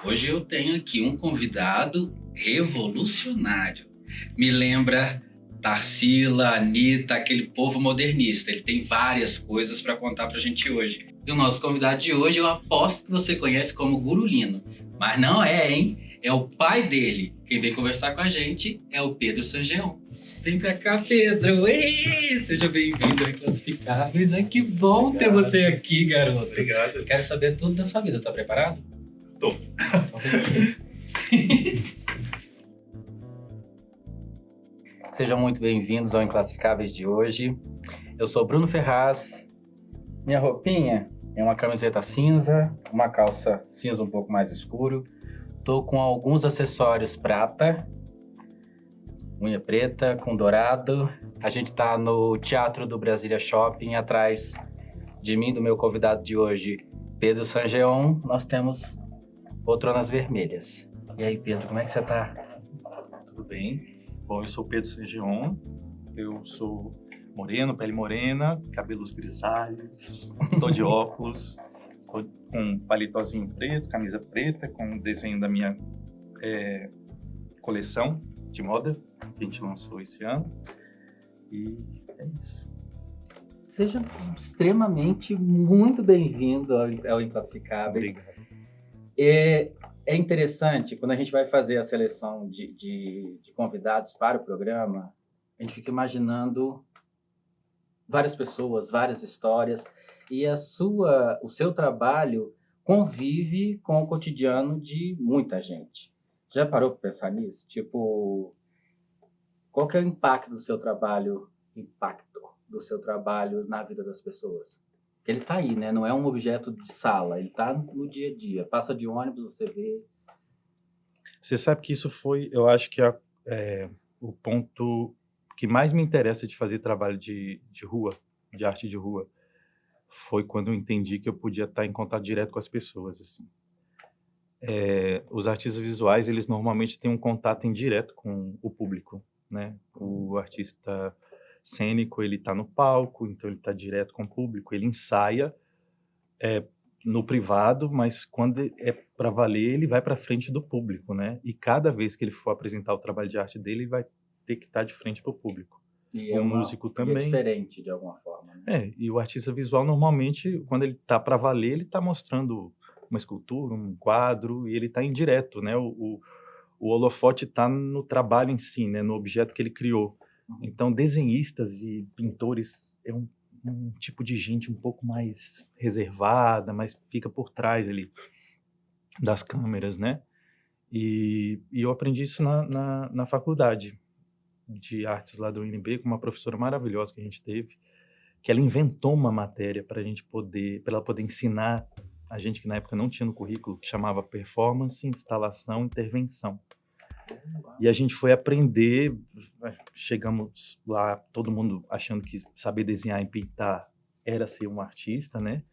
Hoje eu tenho aqui um convidado revolucionário. Me lembra Tarsila, Anitta, aquele povo modernista. Ele tem várias coisas para contar pra gente hoje. E o nosso convidado de hoje eu aposto que você conhece como Gurulino. Mas não é, hein? É o pai dele. Quem vem conversar com a gente é o Pedro Sangeon. Vem pra cá, Pedro. Ei, seja bem-vindo ao Inclassificáveis. Ai, que bom ter você aqui, garoto. Obrigado. Quero saber tudo da sua vida. Tá preparado? Tô. Sejam muito bem-vindos ao Inclassificáveis de hoje. Eu sou Bruno Ferraz. Minha roupinha é uma camiseta cinza, uma calça cinza um pouco mais escuro. Tô com alguns acessórios prata, unha preta com dourado. A gente tá no Teatro do Brasília Shopping, atrás de mim, do meu convidado de hoje, Pedro Sangeon. Nós temos poltronas vermelhas. E aí, Pedro, como é que você tá? Tudo bem? Bom, eu sou Pedro Sangeon, eu sou moreno, pele morena, cabelos grisalhos, tô de óculos, tô com um paletózinho preto, camisa preta, com o desenho da minha coleção de moda, que a gente lançou esse ano, e é isso. Seja extremamente muito bem-vindo ao Inclassificáveis. Obrigado. É interessante, quando a gente vai fazer a seleção de convidados para o programa, a gente fica imaginando várias pessoas, várias histórias, e o seu trabalho convive com o cotidiano de muita gente. Já parou para pensar nisso? Tipo, qual que é o impacto do seu trabalho na vida das pessoas? Porque ele está aí, né? Não é um objeto de sala, ele está no dia a dia. Passa de ônibus, você vê. Você sabe que isso foi, eu acho que o ponto que mais me interessa de fazer trabalho de rua, de arte de rua, foi quando eu entendi que eu podia estar em contato direto com as pessoas, assim. Os artistas visuais, eles normalmente têm um contato indireto com o público, né? O artista cênico, ele está no palco, então ele está direto com o público, ele ensaia no privado, mas quando é para valer, ele vai para frente do público, né? E cada vez que ele for apresentar o trabalho de arte dele, ele vai ter que estar de frente para o público. E o músico também. É diferente de alguma forma, né? E o artista visual, normalmente, quando ele está para valer, ele está mostrando uma escultura, um quadro, e ele está indireto, né? O holofote está no trabalho em si, né? No objeto que ele criou. Então, desenhistas e pintores é um tipo de gente um pouco mais reservada, mas fica por trás ali das câmeras, né? E eu aprendi isso na faculdade de artes lá do UNB, com uma professora maravilhosa que a gente teve, que ela inventou uma matéria para ela poder ensinar a gente que na época não tinha no currículo, que chamava Performance, Instalação, Intervenção. E a gente foi aprender, chegamos lá, todo mundo achando que saber desenhar e pintar era ser um artista, né?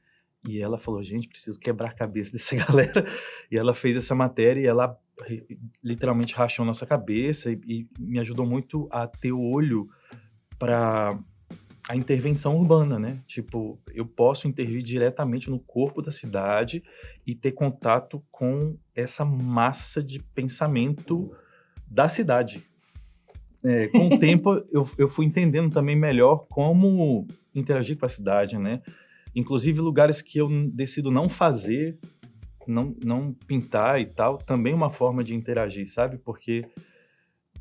E ela falou, gente, preciso quebrar a cabeça dessa galera. E ela fez essa matéria e ela literalmente rachou nossa cabeça e me ajudou muito a ter o olho para a intervenção urbana, né? Tipo, eu posso intervir diretamente no corpo da cidade e ter contato com essa massa de pensamento da cidade. Com o tempo, eu fui entendendo também melhor como interagir com a cidade, né? Inclusive, lugares que eu decido não fazer, não pintar e tal, também é uma forma de interagir, sabe? Porque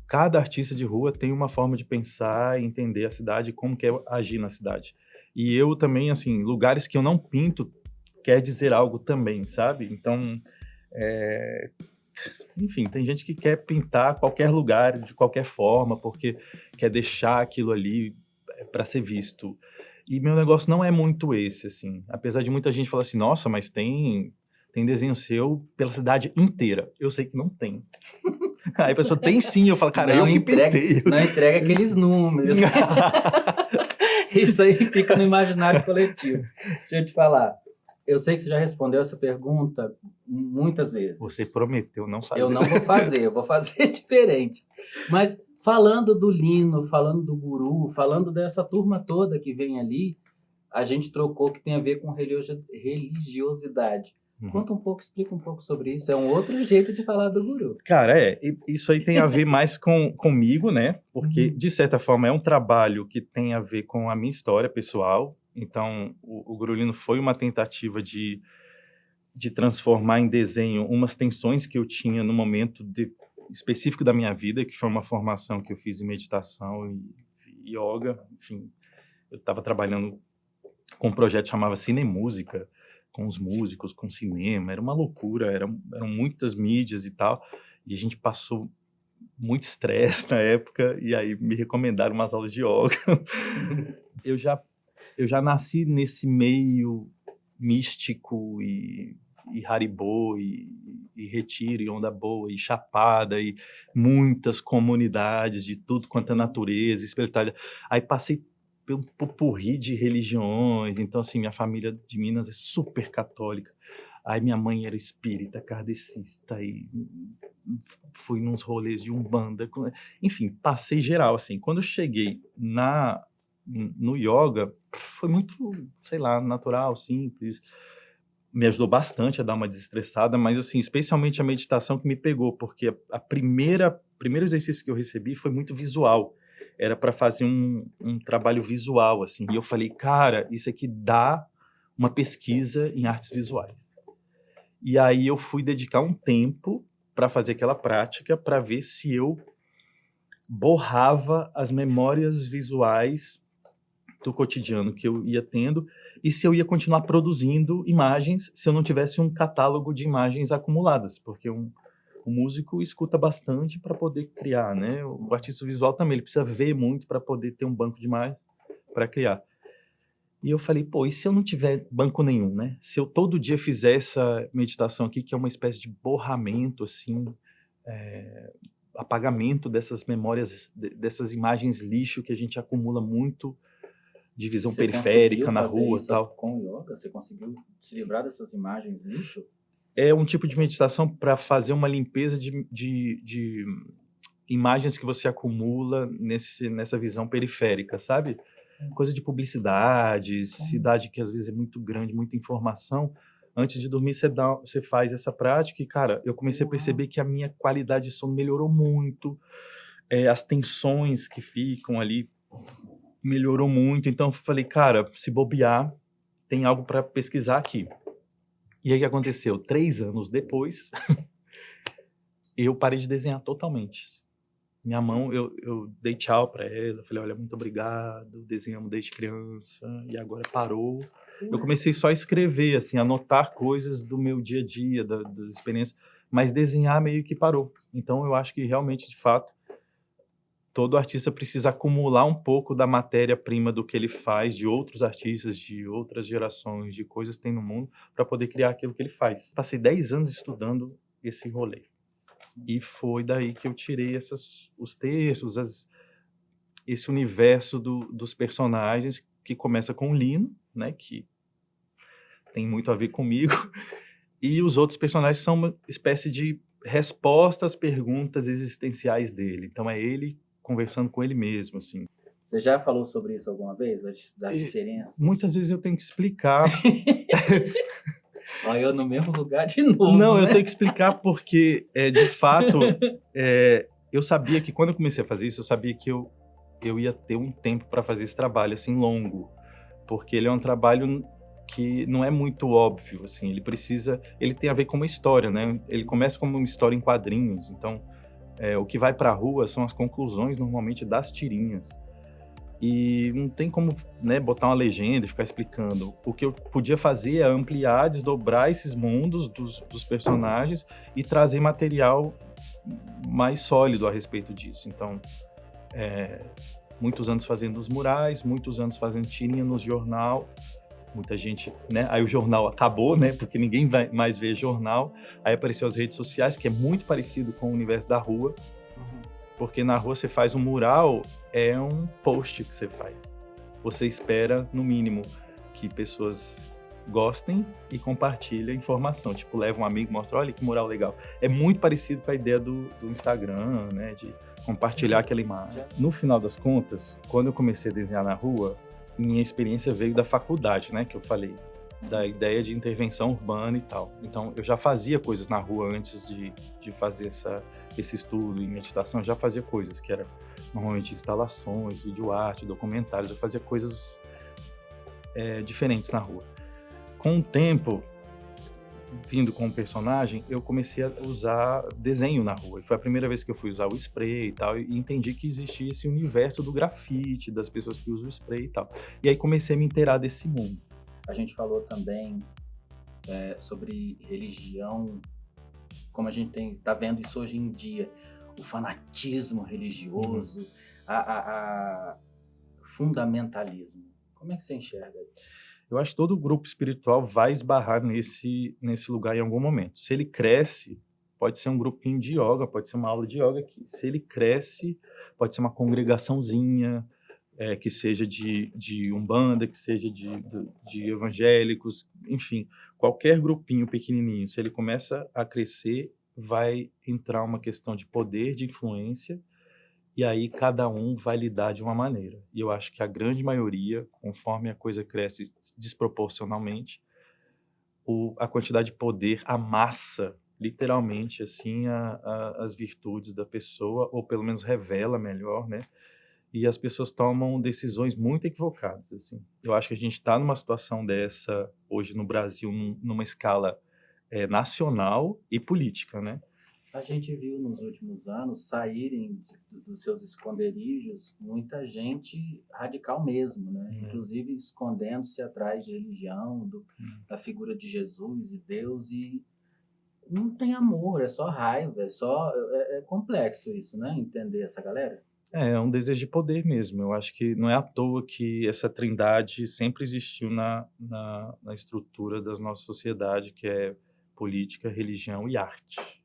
cada artista de rua tem uma forma de pensar e entender a cidade, como quer agir na cidade. E eu também, assim, lugares que eu não pinto quer dizer algo também, sabe? Então, enfim, tem gente que quer pintar qualquer lugar, de qualquer forma, porque quer deixar aquilo ali para ser visto. E meu negócio não é muito esse, assim. Apesar de muita gente falar assim, nossa, mas tem desenho seu pela cidade inteira. Eu sei que não tem. Aí a pessoa tem sim, eu falo, cara, eu que pintei. Não entrega aqueles números. Isso aí fica no imaginário coletivo. Deixa eu te falar. Eu sei que você já respondeu essa pergunta muitas vezes. Você prometeu não fazer. Eu não vou fazer, eu vou fazer diferente. Mas falando do Lino, falando do Guru, falando dessa turma toda que vem ali, a gente trocou que tem a ver com religiosidade. Conta um pouco, explica um pouco sobre isso. É um outro jeito de falar do Guru. Cara, isso aí tem a ver mais comigo, né? Porque, de certa forma, é um trabalho que tem a ver com a minha história pessoal. Então, o Guru Lino foi uma tentativa de transformar em desenho umas tensões que eu tinha no momento específico da minha vida, que foi uma formação que eu fiz em meditação e yoga. Enfim, eu estava trabalhando com um projeto que chamava Cinemúsica, com os músicos, com cinema, era uma loucura, eram muitas mídias e tal, e a gente passou muito estresse na época, e aí me recomendaram umas aulas de yoga. Eu já nasci nesse meio místico e Haribo, e retiro, e onda boa, e chapada, e muitas comunidades de tudo quanto é natureza, espiritualidade. Aí passei pelo pupurri de religiões, então assim, minha família de Minas é super católica. Aí minha mãe era espírita, kardecista, e fui nos rolês de Umbanda, enfim, passei geral, assim. Quando eu cheguei no yoga, foi muito, sei lá, natural, simples, me ajudou bastante a dar uma desestressada, mas assim, especialmente a meditação que me pegou, porque primeiro exercício que eu recebi foi muito visual, era para fazer um trabalho visual, assim, e eu falei, cara, isso aqui dá uma pesquisa em artes visuais. E aí eu fui dedicar um tempo para fazer aquela prática, para ver se eu borrava as memórias visuais do cotidiano que eu ia tendo e se eu ia continuar produzindo imagens se eu não tivesse um catálogo de imagens acumuladas, porque o músico escuta bastante para poder criar, né? O artista visual também, ele precisa ver muito para poder ter um banco de imagens para criar. E eu falei, pô, e se eu não tiver banco nenhum, né? Se eu todo dia fizer essa meditação aqui, que é uma espécie de borramento, assim, apagamento dessas memórias, dessas imagens lixo que a gente acumula muito de visão periférica na rua e tal. Com yoga, você conseguiu se livrar dessas imagens lixo? É um tipo de meditação para fazer uma limpeza de imagens que você acumula nessa visão periférica, sabe? Coisa de publicidade, cidade que às vezes é muito grande, muita informação. Antes de dormir, você faz essa prática e, cara, eu comecei a perceber que a minha qualidade de sono melhorou muito, as tensões que ficam ali melhorou muito. Então, eu falei, cara, se bobear, tem algo para pesquisar aqui. E aí o que aconteceu? 3 anos depois, eu parei de desenhar totalmente. Minha mão, eu dei tchau para ela, falei, olha, muito obrigado, desenhamos desde criança, e agora parou. Eu comecei só a escrever, assim, anotar coisas do meu dia a dia, das experiências, mas desenhar meio que parou. Então eu acho que realmente, de fato, todo artista precisa acumular um pouco da matéria-prima do que ele faz, de outros artistas, de outras gerações, de coisas que tem no mundo, para poder criar aquilo que ele faz. Passei 10 anos estudando esse rolê. E foi daí que eu tirei os textos, esse universo dos personagens, que começa com o Lino, né, que tem muito a ver comigo, e os outros personagens são uma espécie de resposta às perguntas existenciais dele. Então é ele conversando com ele mesmo, assim. Você já falou sobre isso alguma vez, das diferenças? Muitas vezes eu tenho que explicar. Olha, eu no mesmo lugar de novo. Não, né? Eu tenho que explicar porque, de fato, eu sabia que quando eu comecei a fazer isso, eu sabia que eu ia ter um tempo para fazer esse trabalho, assim, longo. Porque ele é um trabalho que não é muito óbvio, assim, ele tem a ver com uma história, né? Ele começa como uma história em quadrinhos, então o que vai para a rua são as conclusões, normalmente, das tirinhas. E não tem como, né, botar uma legenda e ficar explicando. O que eu podia fazer é ampliar, desdobrar esses mundos dos personagens e trazer material mais sólido a respeito disso. Então, muitos anos fazendo os murais, muitos anos fazendo tirinha no jornal, muita gente, né? Aí o jornal acabou, né? Porque ninguém vai mais ver jornal. Aí apareceu as redes sociais, que é muito parecido com o universo da rua. Porque na rua você faz um mural, é um post que você faz. Você espera, no mínimo, que pessoas gostem e compartilhem a informação. Tipo, leva um amigo, mostra, olha que mural legal. É muito parecido com a ideia do Instagram, né? De compartilhar aquela imagem. No final das contas, quando eu comecei a desenhar na rua, minha experiência veio da faculdade, né? Que eu falei. Da ideia de intervenção urbana e tal. Então, eu já fazia coisas na rua antes de fazer esse estudo em meditação. Eu já fazia coisas que eram normalmente instalações, videoarte, documentários. Eu fazia coisas diferentes na rua. Com o tempo, vindo com o personagem, eu comecei a usar desenho na rua. E foi a primeira vez que eu fui usar o spray e tal, e entendi que existia esse universo do grafite, das pessoas que usam o spray e tal. E aí comecei a me inteirar desse mundo. A gente falou também sobre religião, como a gente tá vendo isso hoje em dia, o fanatismo religioso, a fundamentalismo. Como é que você enxerga isso? Eu acho que todo grupo espiritual vai esbarrar nesse lugar em algum momento. Se ele cresce, pode ser um grupinho de yoga, pode ser uma aula de yoga aqui. Se ele cresce, pode ser uma congregaçãozinha, que seja de umbanda, que seja de evangélicos, enfim, qualquer grupinho pequenininho. Se ele começa a crescer, vai entrar uma questão de poder, de influência, e aí cada um vai lidar de uma maneira. E eu acho que a grande maioria, conforme a coisa cresce desproporcionalmente, a quantidade de poder amassa literalmente assim as virtudes da pessoa, ou pelo menos revela melhor, né? E as pessoas tomam decisões muito equivocadas, assim. Eu acho que a gente está numa situação dessa hoje no Brasil, numa escala nacional e política, né? A gente viu nos últimos anos saírem dos seus esconderijos muita gente radical mesmo, né? Inclusive escondendo-se atrás de religião, da figura de Jesus e Deus, e não tem amor, é só raiva, é complexo isso, né? Entender essa galera. É um desejo de poder mesmo. Eu acho que não é à toa que essa trindade sempre existiu na estrutura da nossa sociedade, que é política, religião e arte.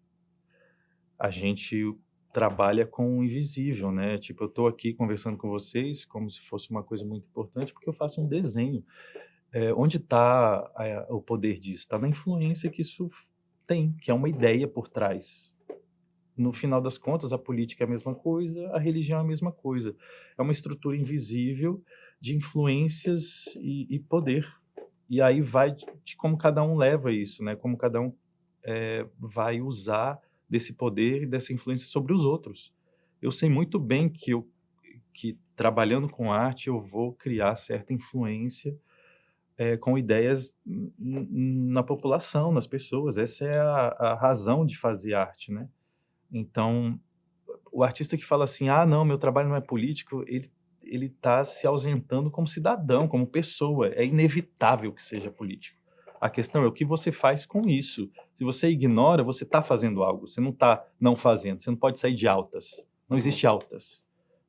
A gente trabalha com o invisível, né? Tipo, eu estou aqui conversando com vocês como se fosse uma coisa muito importante, porque eu faço um desenho. Onde está o poder disso? Está na influência que isso tem, que é uma ideia por trás. No final das contas, a política é a mesma coisa, a religião é a mesma coisa. É uma estrutura invisível de influências e poder. E aí vai de como cada um leva isso, né? Como cada um vai usar desse poder e dessa influência sobre os outros. Eu sei muito bem que trabalhando com arte eu vou criar certa influência com ideias na população, nas pessoas. Essa é a razão de fazer arte, né? Então, o artista que fala assim, não, meu trabalho não é político, ele está se ausentando como cidadão, como pessoa. É inevitável que seja político. A questão é o que você faz com isso. Se você ignora, você está fazendo algo. Você não está não fazendo. Você não pode sair de altas. Não existe altas.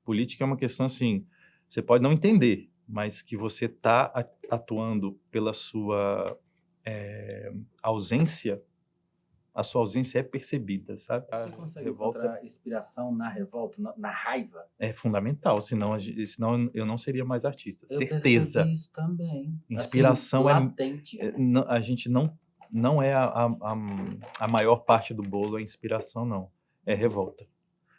Política é uma questão assim, você pode não entender, mas que você está atuando pela sua ausência, a sua ausência é percebida, sabe? Você consegue encontrar inspiração na revolta, na raiva? É fundamental, senão eu não seria mais artista. Eu Certeza. percebi isso também. Inspiração assim, latente. A gente não é a maior parte do bolo, a inspiração não. É revolta.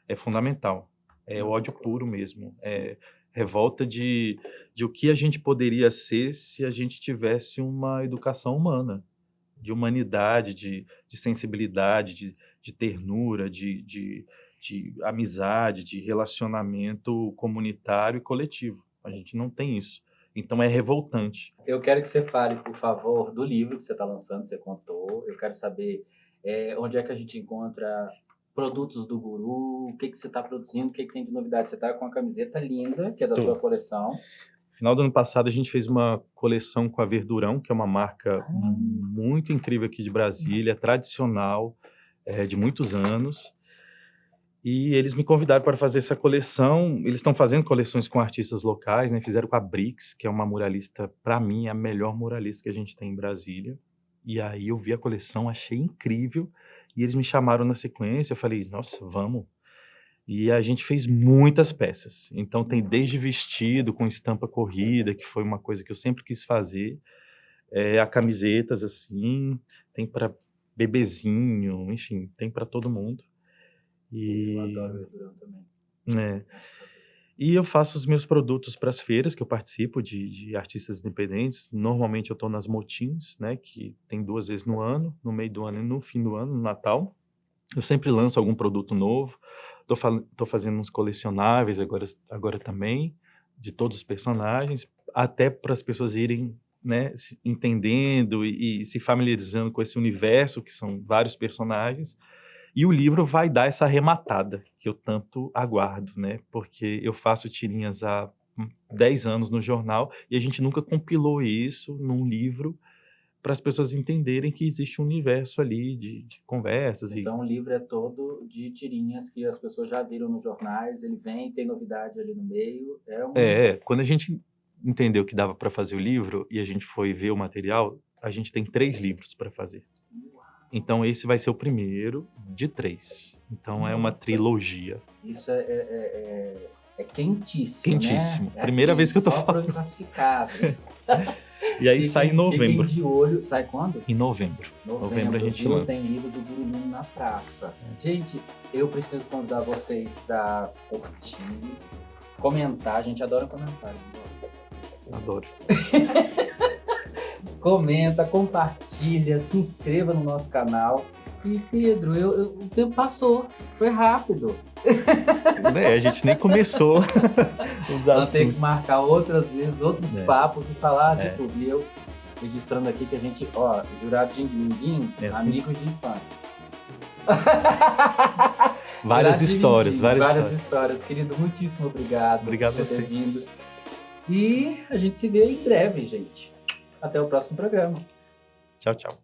É fundamental. É ódio puro mesmo. É revolta de o que a gente poderia ser se a gente tivesse uma educação humana, de humanidade, de sensibilidade, de ternura, de amizade, de relacionamento comunitário e coletivo. A gente não tem isso. Então é revoltante. Eu quero que você fale, por favor, do livro que você está lançando, você contou. Eu quero saber onde é que a gente encontra produtos do Guru, o que você está produzindo, o que tem de novidade. Você está com uma camiseta linda, que é da sua coleção. No final do ano passado, a gente fez uma coleção com a Verdurão, que é uma marca muito incrível aqui de Brasília, tradicional, de muitos anos. E eles me convidaram para fazer essa coleção. Eles estão fazendo coleções com artistas locais, né? Fizeram com a Brix, que é uma muralista, para mim, é a melhor muralista que a gente tem em Brasília. E aí eu vi a coleção, achei incrível. E eles me chamaram na sequência, eu falei, nossa, vamos. E a gente fez muitas peças. Então tem desde vestido com estampa corrida, que foi uma coisa que eu sempre quis fazer, a camisetas, assim, tem para bebezinho, enfim, tem para todo mundo. Eu adoro o Edurão também. E eu faço os meus produtos para as feiras que eu participo de artistas independentes. Normalmente eu estou nas Motins, né, que tem 2 vezes no ano, no meio do ano e no fim do ano, no Natal. Eu sempre lanço algum produto novo. Tô fazendo uns colecionáveis agora também, de todos os personagens, até para as pessoas irem, né, entendendo e se familiarizando com esse universo, que são vários personagens. E o livro vai dar essa arrematada que eu tanto aguardo, né? Porque eu faço tirinhas há 10 anos no jornal e a gente nunca compilou isso num livro para as pessoas entenderem que existe um universo ali de conversas. Então o livro é todo de tirinhas que as pessoas já viram nos jornais, ele vem, tem novidade ali no meio. Quando a gente entendeu que dava para fazer o livro e a gente foi ver o material, a gente tem 3 livros para fazer. Então esse vai ser o primeiro de 3. Então Nossa. É uma trilogia. Isso é quentíssimo, quentíssimo. Né? Primeira vez que eu tô falando. Classificados. E aí sai em novembro. Fiquem de olho. Sai quando? Em novembro. Novembro a gente lança. Tem livro do Gurumum na praça. Gente, eu preciso convidar vocês para curtir, comentar. A gente adora comentário. Adoro. Comenta, compartilha, se inscreva no nosso canal. E Pedro, o tempo passou, foi rápido. A gente nem começou. Vamos ter que marcar outras vezes, outros papos e falar de tudo. E eu registrando aqui que a gente, jurado Dindim, amigos de infância. Várias histórias. Querido, muitíssimo obrigado. Obrigado por você ter vindo. E a gente se vê em breve, gente. Até o próximo programa. Tchau, tchau.